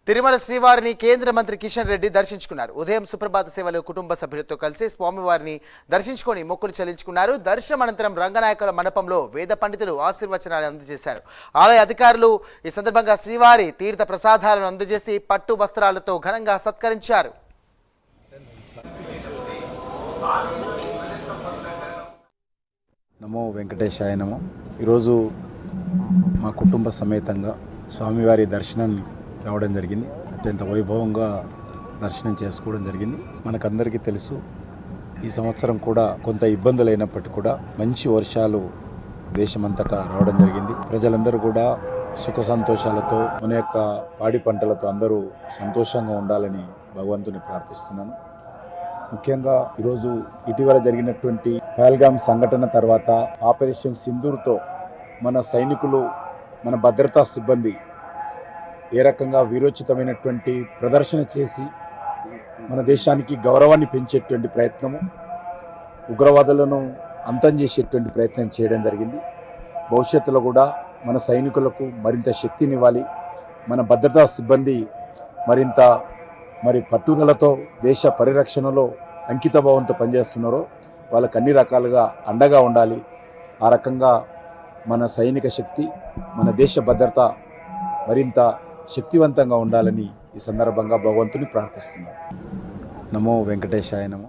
తిరుమల శ్రీవారిని కేంద్ర మంత్రి కిషన్ రెడ్డి దర్శించుకున్నారు. ఉదయం సుప్రభాత సేవలో కుటుంబ సభ్యులతో కలిసి స్వామివారిని దర్శించుకొని మొక్కులు చెల్లించుకున్నారు. దర్శనం అనంతరం రంగనాయకుల మండపంలో వేద పండితులు ఆశీర్వచనాలు అందజేశారు. ఆలయ అధికారులు ఈ సందర్భంగా శ్రీవారి తీర్థ ప్రసాదాలను అందజేసి పట్టు వస్త్రాలతో ఘనంగా సత్కరించారు. నమో వెంకటేశాయ నమో. ఈరోజు మా కుటుంబ సమేతంగా స్వామివారి దర్శనాన్ని రావడం జరిగింది. అత్యంత వైభవంగా దర్శనం చేసుకోవడం జరిగింది. మనకందరికీ తెలుసు, ఈ సంవత్సరం కూడా కొంత ఇబ్బందులు అయినప్పటికీ కూడా మంచి వర్షాలు దేశమంతటా రావడం జరిగింది. ప్రజలందరూ కూడా సుఖ సంతోషాలతో మన యొక్క పాడి పంటలతో అందరూ సంతోషంగా ఉండాలని భగవంతుని ప్రార్థిస్తున్నాను. ముఖ్యంగా ఈరోజు ఇటీవల జరిగినటువంటి పహల్గామ్ సంఘటన తర్వాత ఆపరేషన్ సింధూర్తో మన సైనికులు, మన భద్రతా సిబ్బంది ఏ రకంగా వీరోచితమైనటువంటి ప్రదర్శన చేసి మన దేశానికి గౌరవాన్ని పెంచేటువంటి ప్రయత్నము, ఉగ్రవాదులను అంతం చేసేటువంటి ప్రయత్నం చేయడం జరిగింది. భవిష్యత్తులో కూడా మన సైనికులకు మరింత శక్తినివ్వాలి. మన భద్రతా సిబ్బంది మరింత పట్టుదలతో దేశ పరిరక్షణలో అంకితభావంతో పనిచేస్తున్నారో వాళ్ళకు అన్ని రకాలుగా అండగా ఉండాలి. ఆ రకంగా మన సైనిక శక్తి, మన దేశ భద్రత మరింత శక్తివంతంగా ఉండాలని ఈ సందర్భంగా భగవంతుని ప్రార్థిస్తున్నాను. నమో వెంకటేశాయ నమో.